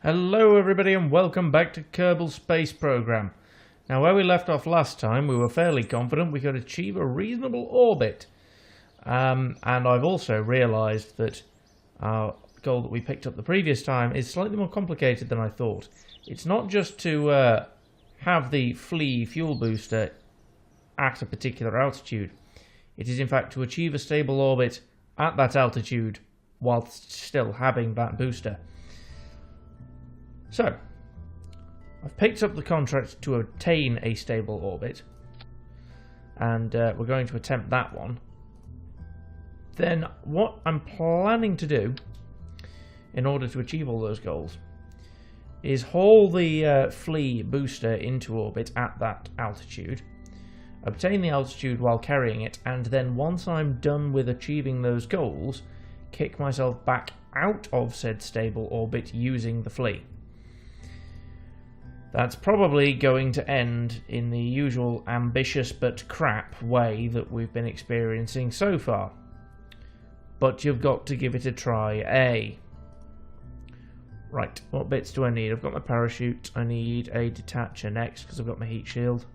Hello everybody and welcome back to Kerbal Space Program. Now where we left off last time we were fairly confident we could achieve a reasonable orbit. And I've also realised that our goal that we picked up the previous time is slightly more complicated than I thought. It's not just to have the flea fuel booster at a particular altitude. It is in fact to achieve a stable orbit at that altitude whilst still having that booster. So, I've picked up the contract to obtain a stable orbit, and we're going to attempt that one. Then what I'm planning to do, in order to achieve all those goals, is haul the flea booster into orbit at that altitude, obtain the altitude while carrying it, and then once I'm done with achieving those goals, kick myself back out of said stable orbit using the flea. That's probably going to end in the usual ambitious but crap way that we've been experiencing so far. But you've got to give it a try, eh? Right, what bits do I need? I've got my parachute. I need a detacher next because I've got my heat shield.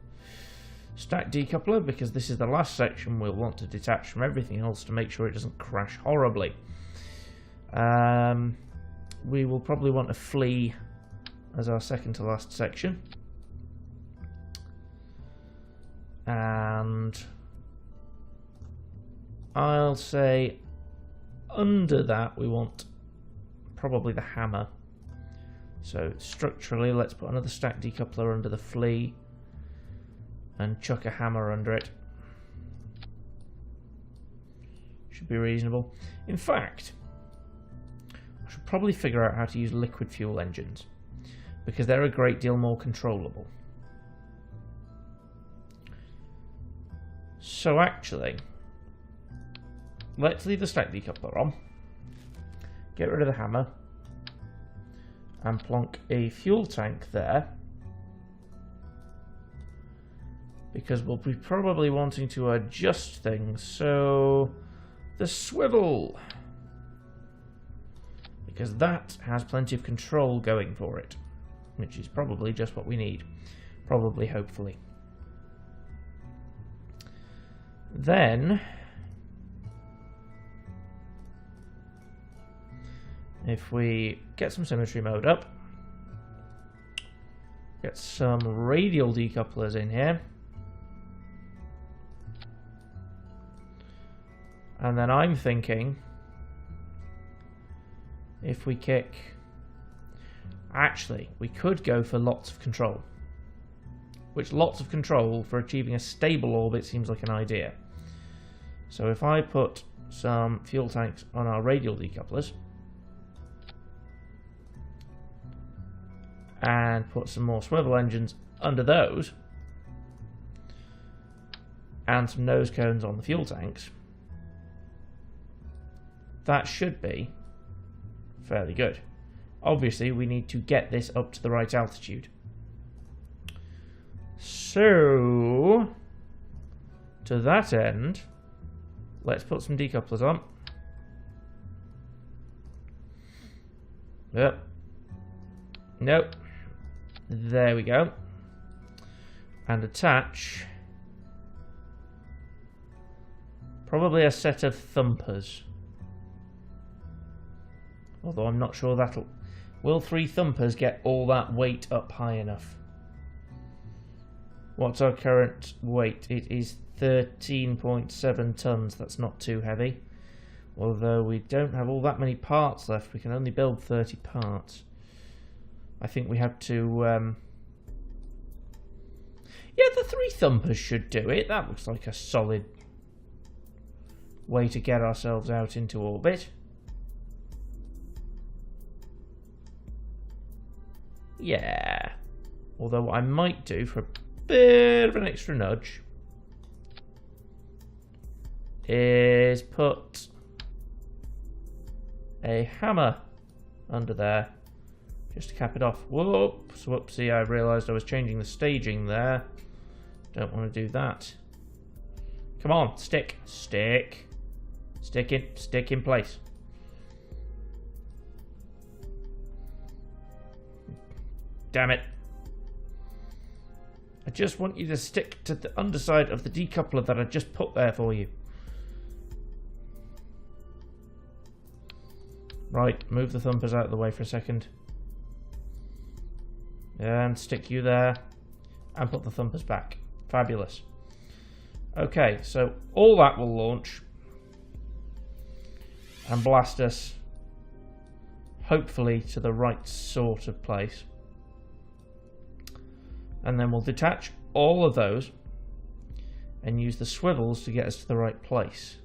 Stack decoupler because this is the last section we'll want to detach from everything else to make sure it doesn't crash horribly. We will probably want a flea as our second to last section, and I'll say under that we want probably the hammer. So structurally let's put another stack decoupler under the flea and chuck a hammer under it. Should be reasonable. In fact, I should probably figure out how to use liquid fuel engines, because they're a great deal more controllable. So actually, let's leave the stack decoupler on, get rid of the hammer, and plonk a fuel tank there, because we'll be probably wanting to adjust things. So the swivel, because that has plenty of control going for it, which is probably just what we need. Probably, hopefully. Then, if we get some symmetry mode up, get some radial decouplers in here, and then I'm thinking, if we kick... Actually, we could go for lots of control. Which lots of control for achieving a stable orbit seems like an idea. So if I put some fuel tanks on our radial decouplers and put some more swivel engines under those and some nose cones on the fuel tanks, that should be fairly good. Obviously, we need to get this up to the right altitude. So, to that end, let's put some decouplers on. Yep. Nope. There we go. And attach probably a set of thumpers. Although I'm not sure that'll... Will 3 thumpers get all that weight up high enough? What's our current weight? It is 13.7 tons. That's not too heavy. Although we don't have all that many parts left. We can only build 30 parts. I think we have to... Yeah, the 3 thumpers should do it. That looks like a solid way to get ourselves out into orbit. Yeah. Although what I might do for a bit of an extra nudge is put a hammer under there just to cap it off. Whoops, whoopsie, I realised I was changing the staging there. Don't want to do that. Come on, stick. Stick in place. Damn it. I just want you to stick to the underside of the decoupler that I just put there for you. Right, move the thumpers out of the way for a second. And stick you there. And put the thumpers back. Fabulous. Okay, so all that will launch. And blast us, hopefully, to the right sort of place. And then we'll detach all of those and use the swivels to get us to the right place.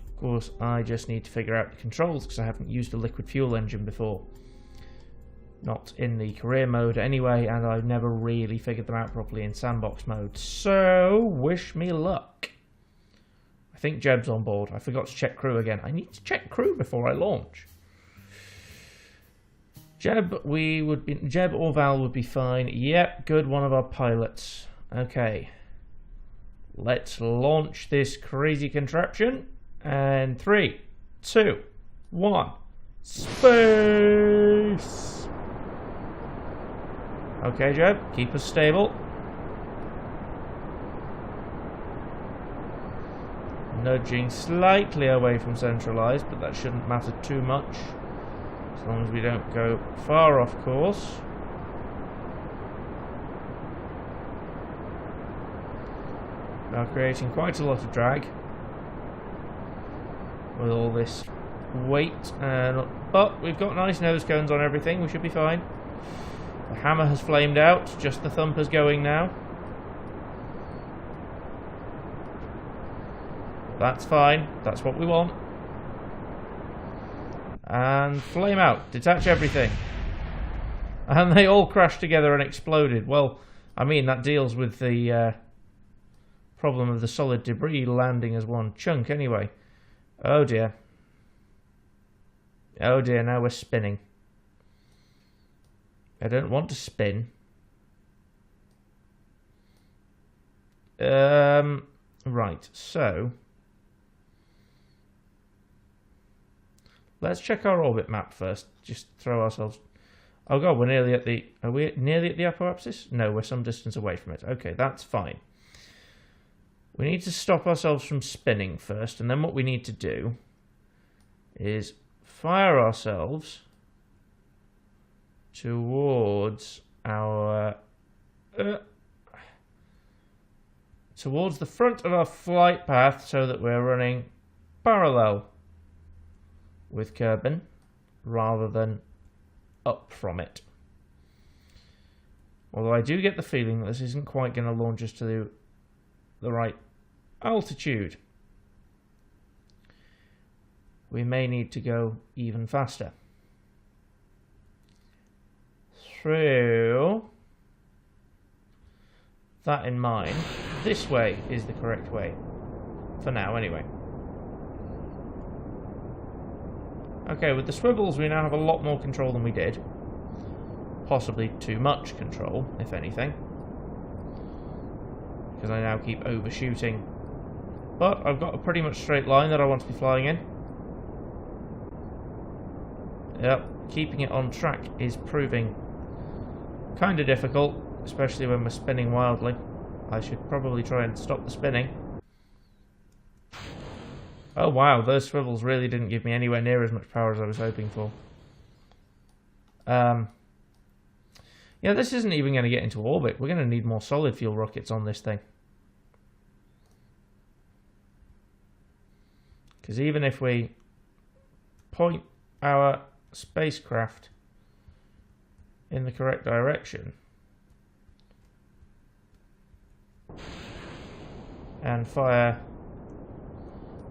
Of course, I just need to figure out the controls because I haven't used a liquid fuel engine before. Not in the career mode anyway, and I've never really figured them out properly in sandbox mode. So, wish me luck. I think Jeb's on board. I forgot to check crew again. I need to check crew before I launch. Jeb or Val would be fine. Yep, good, one of our pilots. Okay. Let's launch this crazy contraption. And 3, 2, 1. Space! Okay, Jeb, keep us stable. Nudging slightly away from centralized, but that shouldn't matter too much. As long as we don't go far off course. Now creating quite a lot of drag with all this weight, but we've got nice nose cones on everything, we should be fine. The hammer has flamed out, just the thumpers going now. That's fine, that's what we want. And flame out, detach everything. And they all crashed together and exploded. Well, I mean, that deals with the problem of the solid debris landing as one chunk anyway. Oh dear. Oh dear, now we're spinning. I don't want to spin. Right, so let's check our orbit map first. Just throw ourselves... Oh god, we're nearly at the... Are we nearly at the apoapsis? No, we're some distance away from it. Okay, that's fine. We need to stop ourselves from spinning first, and then what we need to do is fire ourselves towards our... towards the front of our flight path so that we're running parallel with Kerbal rather than up from it. Although I do get the feeling that this isn't quite going to launch us to the right altitude. We may need to go even faster. Through that in mind, this way is the correct way. For now, anyway. Okay, with the swivels we now have a lot more control than we did. Possibly too much control, if anything. Because I now keep overshooting. But I've got a pretty much straight line that I want to be flying in. Yep, keeping it on track is proving kind of difficult, especially when we're spinning wildly. I should probably try and stop the spinning. Oh wow, those swivels really didn't give me anywhere near as much power as I was hoping for. Yeah, this isn't even going to get into orbit. We're going to need more solid fuel rockets on this thing. Because even if we point our spacecraft in the correct direction and fire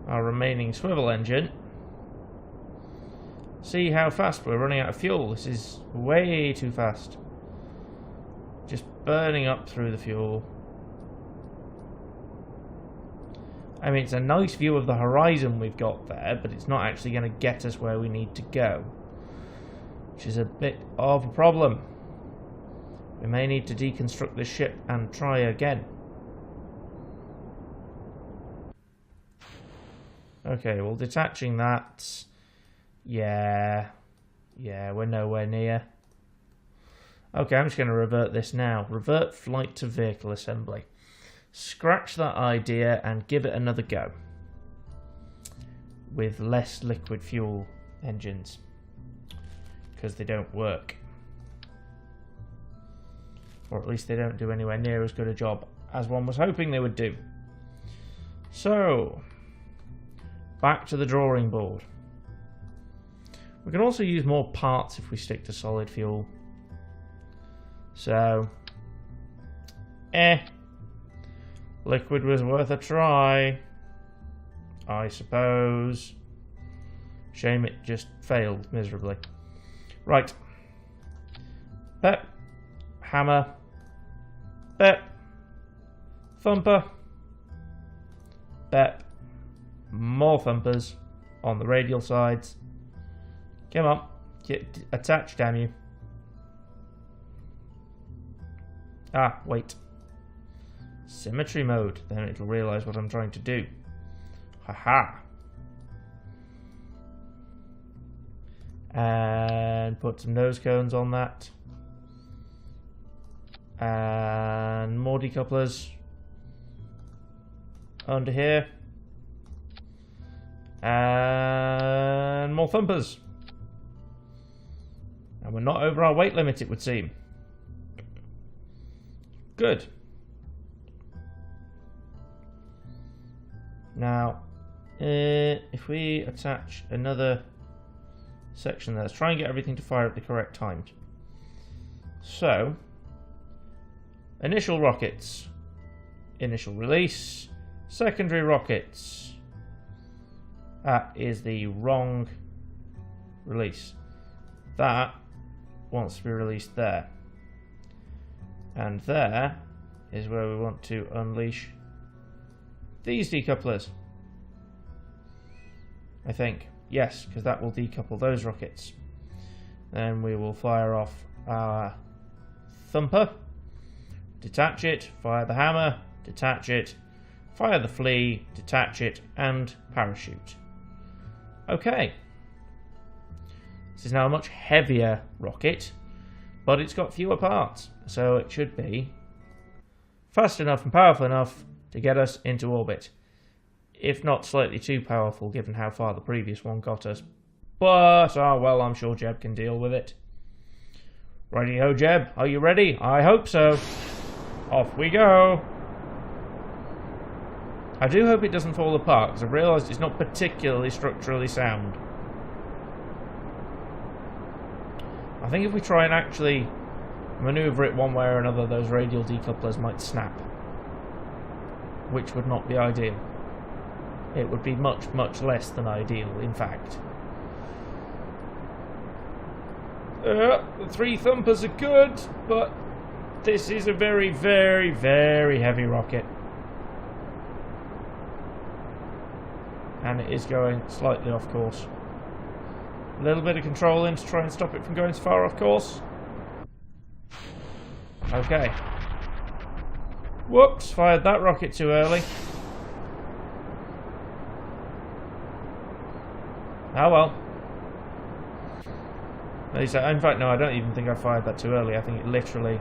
our remaining swivel engine, see how fast we're running out of fuel. This is way too fast. Just burning up through the fuel. I mean, it's a nice view of the horizon we've got there, but it's not actually going to get us where we need to go, which is a bit of a problem. We may need to deconstruct this ship and try again. Okay, well, detaching that... Yeah, we're nowhere near. Okay, I'm just going to revert this now. Revert flight to vehicle assembly. Scratch that idea and give it another go. With less liquid fuel engines. Because they don't work. Or at least they don't do anywhere near as good a job as one was hoping they would do. So, back to the drawing board. We can also use more parts if we stick to solid fuel. So, liquid was worth a try, I suppose. Shame it just failed miserably. Right. Pep. Hammer. Pep. Thumper. Pep. More thumpers on the radial sides. Come on. Get attached, damn you. Ah, wait. Symmetry mode. Then it'll realise what I'm trying to do. Haha. And put some nose cones on that. And more decouplers under here. And more thumpers. And we're not over our weight limit, it would seem. Good. Now, if we attach another section there, let's try and get everything to fire at the correct times. So, initial rockets, initial release, secondary rockets. That is the wrong release. That wants to be released there. And there is where we want to unleash these decouplers. I think. Yes, because that will decouple those rockets. Then we will fire off our thumper. Detach it, fire the hammer, detach it, fire the flea, detach it, and parachute. Okay. This is now a much heavier rocket, but it's got fewer parts, so it should be fast enough and powerful enough to get us into orbit. If not slightly too powerful, given how far the previous one got us. But, oh well, I'm sure Jeb can deal with it. Righty-ho, Jeb. Are you ready? I hope so. Off we go. I do hope it doesn't fall apart, because I've realised it's not particularly structurally sound. I think if we try and actually manoeuvre it one way or another, those radial decouplers might snap. Which would not be ideal. It would be much, much less than ideal, in fact. The 3 thumpers are good, but this is a very, very, very heavy rocket. And it is going slightly off course. A little bit of control in to try and stop it from going so far off course. Okay. Whoops, fired that rocket too early. Oh well. In fact, no, I don't even think I fired that too early. I think it literally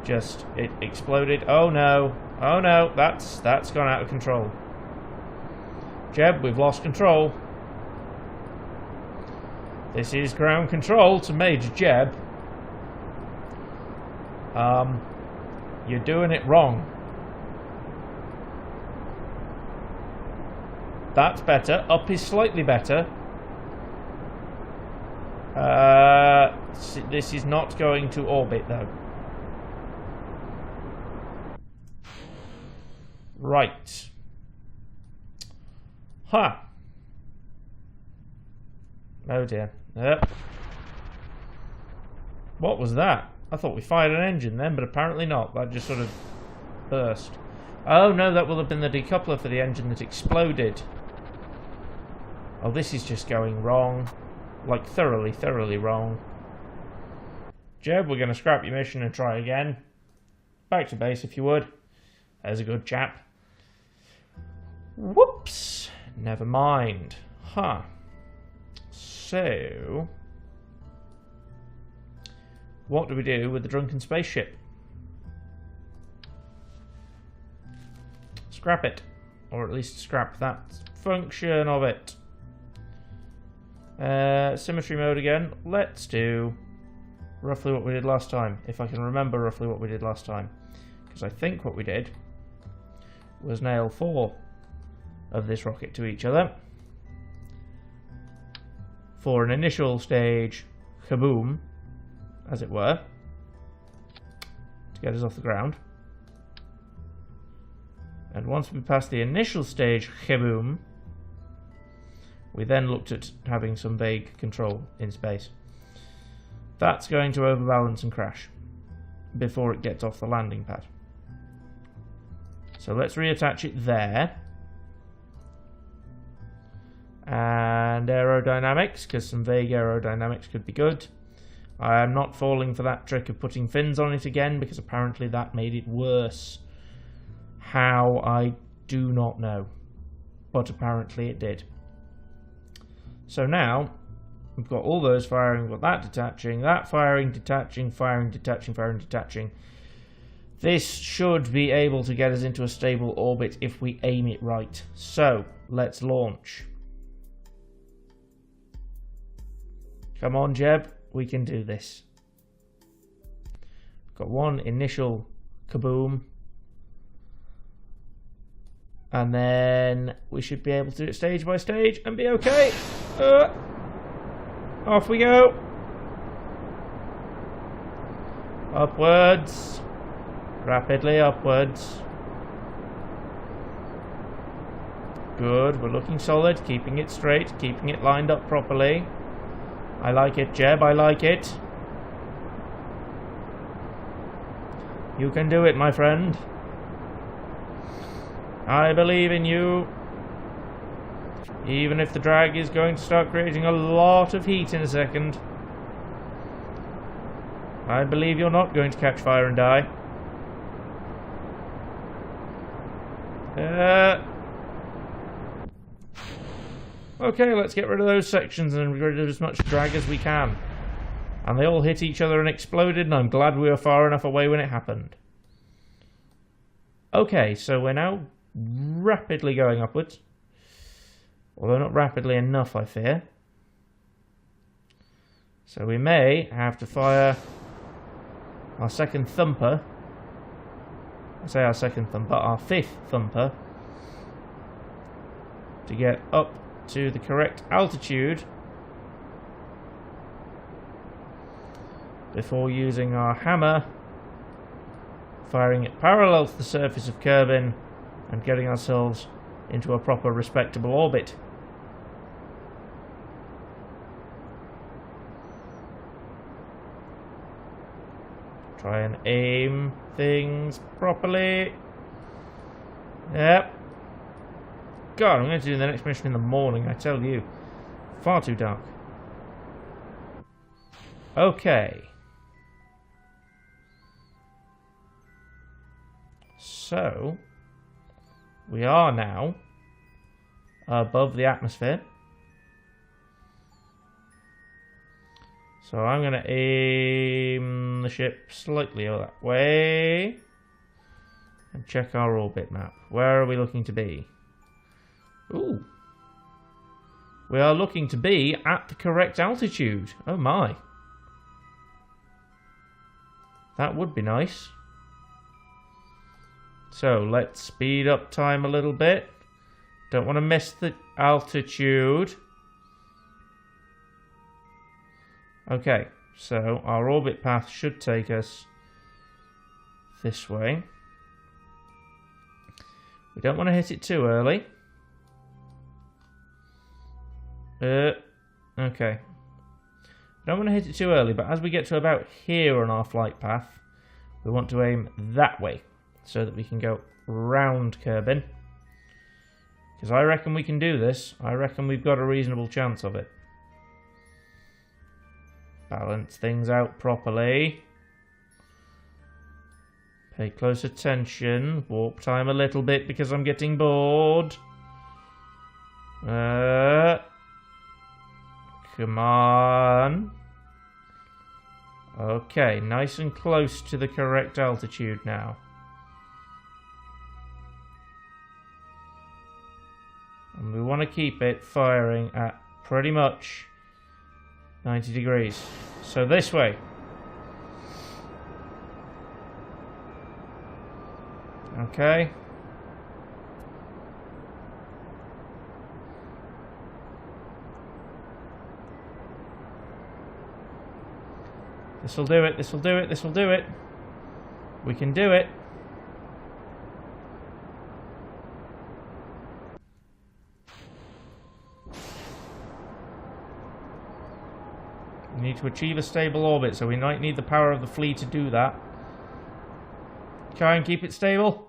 just, it exploded. Oh no. Oh no, that's gone out of control. Jeb, we've lost control. This is ground control to Major Jeb. You're doing it wrong. That's better. Up is slightly better. This is not going to orbit though. Right. Ha! Oh dear. Yep. What was that? I thought we fired an engine then, but apparently not. That just sort of burst. Oh no, that will have been the decoupler for the engine that exploded. Oh, this is just going wrong. Like, thoroughly, thoroughly wrong. Jeb, we're going to scrap your mission and try again. Back to base, if you would. There's a good chap. Whoops. Never mind. Huh. So, what do we do with the drunken spaceship? Scrap it. Or at least scrap that function of it. Symmetry mode again. Let's do roughly what we did last time. If I can remember roughly what we did last time. Because I think what we did was nail 4 of this rocket to each other for an initial stage kaboom, as it were, to get us off the ground. And once we passed the initial stage kaboom, we then looked at having some vague control in space. That's going to overbalance and crash before it gets off the landing pad. So let's reattach it there. And aerodynamics, because some vague aerodynamics could be good. I am not falling for that trick of putting fins on it again, because apparently that made it worse. How, I do not know. But apparently it did. So now, we've got all those firing, we've got that detaching, that firing, detaching, firing, detaching, firing, detaching. This should be able to get us into a stable orbit if we aim it right. So, let's launch. Come on, Jeb, we can do this. Got one initial kaboom. And then we should be able to do it stage by stage and be okay. Off we go. Upwards. Rapidly upwards. Good, we're looking solid, keeping it straight, keeping it lined up properly. I like it, Jeb, I like it. You can do it, my friend. I believe in you. Even if the drag is going to start creating a lot of heat in a second. I believe you're not going to catch fire and die. Okay, let's get rid of those sections and get rid of as much drag as we can. And they all hit each other and exploded, and I'm glad we were far enough away when it happened. Okay, so we're now rapidly going upwards. Although not rapidly enough, I fear. So we may have to fire our second thumper. I say our second thumper, our fifth thumper, to get up to the correct altitude before using our hammer, firing it parallel to the surface of Kerbin and getting ourselves into a proper respectable orbit. Try and aim things properly. Yep. God, I'm going to do the next mission in the morning, I tell you. Far too dark. Okay. So, we are now above the atmosphere. So I'm going to aim the ship slightly that way and check our orbit map. Where are we looking to be? Ooh. We are looking to be at the correct altitude. Oh my. That would be nice. So let's speed up time a little bit. Don't want to miss the altitude. Okay, so our orbit path should take us this way. We don't want to hit it too early. Okay. We don't want to hit it too early, but as we get to about here on our flight path, we want to aim that way so that we can go round Kerbin. Because I reckon we can do this. I reckon we've got a reasonable chance of it. Balance things out properly. Pay close attention. Warp time a little bit because I'm getting bored. Come on. Okay, nice and close to the correct altitude now. And we want to keep it firing at pretty much 90 degrees. So this way. Okay. This'll do it, this'll do it, this'll do it. We can do it. We need to achieve a stable orbit, so we might need the power of the fleet to do that. Try and keep it stable.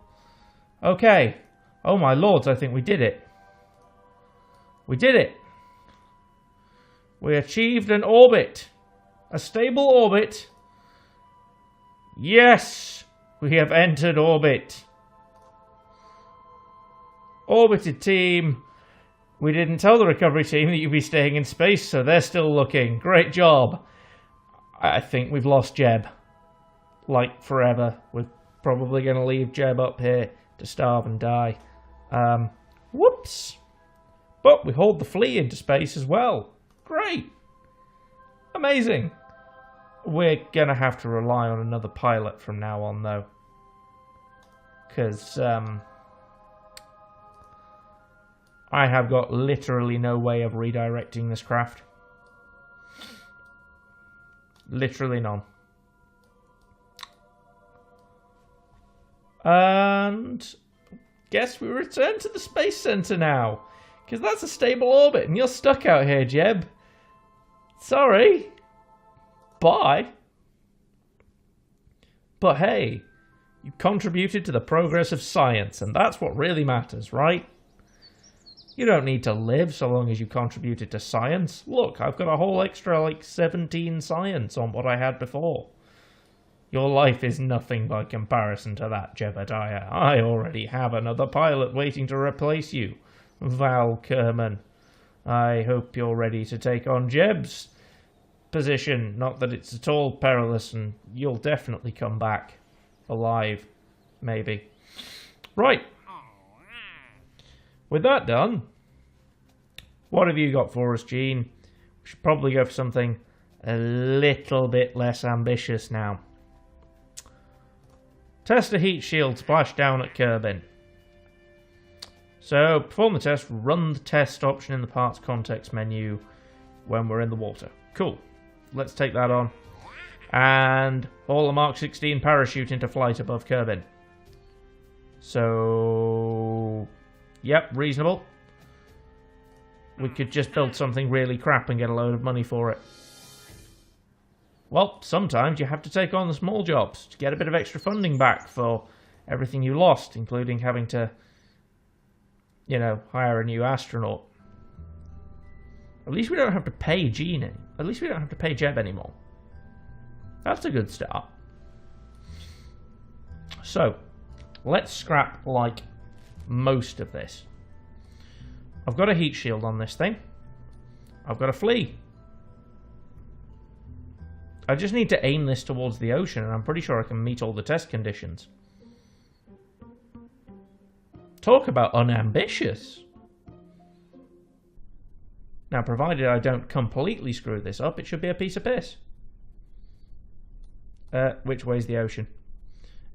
Okay. Oh my lords, I think we did it. We did it. We achieved an orbit. A stable orbit. Yes! We have entered orbit. Orbited team. We didn't tell the recovery team that you'd be staying in space, so they're still looking. Great job. I think we've lost Jeb. Like, forever. We're probably going to leave Jeb up here to starve and die. Whoops. But we hauled the fleet into space as well. Great. Amazing. We're going to have to rely on another pilot from now on, though. Because, I have got literally no way of redirecting this craft. Literally none. And guess we return to the Space Center now. Because that's a stable orbit and you're stuck out here, Jeb. Sorry. Bye. But hey, you contributed to the progress of science, and that's what really matters, right? You don't need to live so long as you contributed to science. Look, I've got a whole extra, like, 17 science on what I had before. Your life is nothing by comparison to that, Jebediah. I already have another pilot waiting to replace you. Val Kerman. I hope you're ready to take on Jeb's position. Not that it's at all perilous, and you'll definitely come back. Alive. Maybe. Right. With that done, what have you got for us, Gene? We should probably go for something a little bit less ambitious now. Test a heat shield splashdown at Kerbal. So, perform the test, run the test option in the parts context menu when we're in the water. Cool. Let's take that on. And haul a Mark 16 parachute into flight above Kerbal. So, yep, reasonable. We could just build something really crap and get a load of money for it. Well, sometimes you have to take on the small jobs to get a bit of extra funding back for everything you lost, including having to, you know, hire a new astronaut. At least we don't have to pay Gene. At least we don't have to pay Jeb anymore. That's a good start. So, let's scrap, like, most of this. I've got a heat shield on this thing. I've got a flea. I just need to aim this towards the ocean, and I'm pretty sure I can meet all the test conditions. Talk about unambitious. Now, provided I don't completely screw this up, it should be a piece of piss. Which way's the ocean?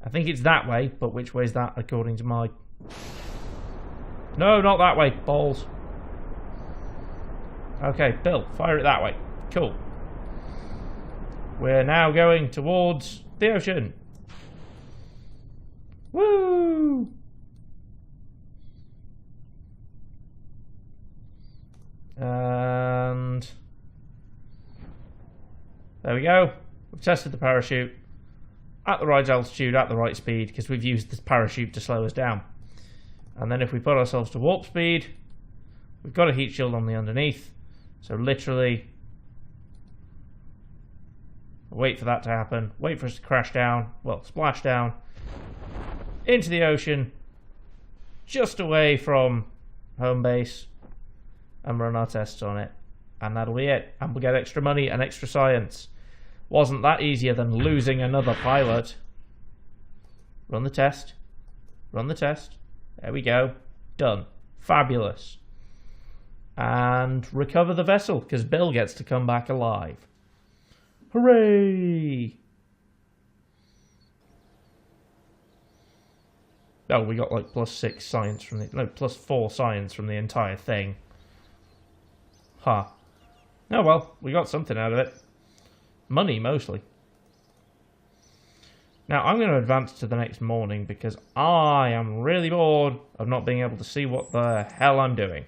I think it's that way, but which way's that according to my... No, not that way. Balls. Okay, Bill, fire it that way. Cool. We're now going towards the ocean. Woo! And there we go. We've tested the parachute at the right altitude, at the right speed, because we've used the parachute to slow us down. And then if we put ourselves to warp speed, we've got a heat shield on the underneath. So literally, wait for that to happen. Wait for us to crash down. Well, splash down into the ocean, just away from home base, and run our tests on it. And that'll be it. And we'll get extra money and extra science. Wasn't that easier than losing another pilot? Run the test. Run the test. There we go. Done. Fabulous. And recover the vessel, because Bill gets to come back alive. Hooray! Oh, we got like +6 science from the... No, +4 science from the entire thing. Huh. Oh well, we got something out of it. Money, mostly. Now, I'm going to advance to the next morning because I am really bored of not being able to see what the hell I'm doing.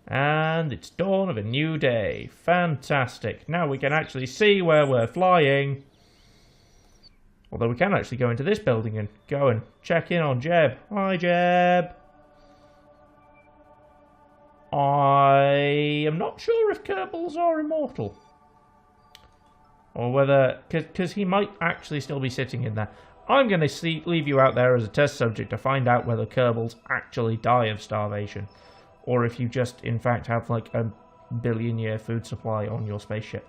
And it's dawn of a new day. Fantastic. Now we can actually see where we're flying. Although we can actually go into this building and go and check in on Jeb. Hi, Jeb. I am not sure if Kerbals are immortal. Or whether... Because he might actually still be sitting in there. I'm going to leave you out there as a test subject to find out whether Kerbals actually die of starvation. Or if you just, in fact, have like a billion-year food supply on your spaceship.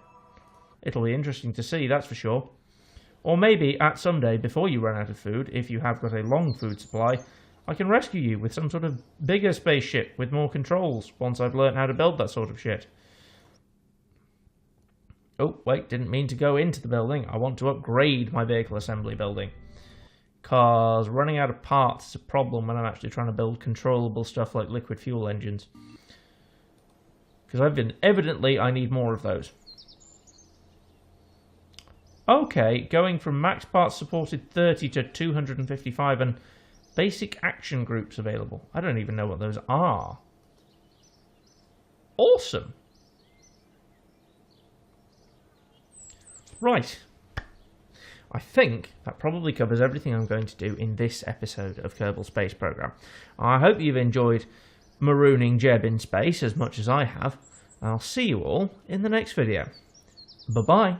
It'll be interesting to see, that's for sure. Or maybe, at some day, before you run out of food, if you have got a long food supply, I can rescue you with some sort of bigger spaceship with more controls once I've learned how to build that sort of shit. Oh, wait, didn't mean to go into the building. I want to upgrade my vehicle assembly building. Because running out of parts is a problem when I'm actually trying to build controllable stuff like liquid fuel engines. Because evidently I need more of those. Okay, going from max parts supported 30 to 255 and basic action groups available. I don't even know what those are. Awesome. Right. I think that probably covers everything I'm going to do in this episode of Kerbal Space Program. I hope you've enjoyed marooning Jeb in space as much as I have. I'll see you all in the next video. Bye-bye.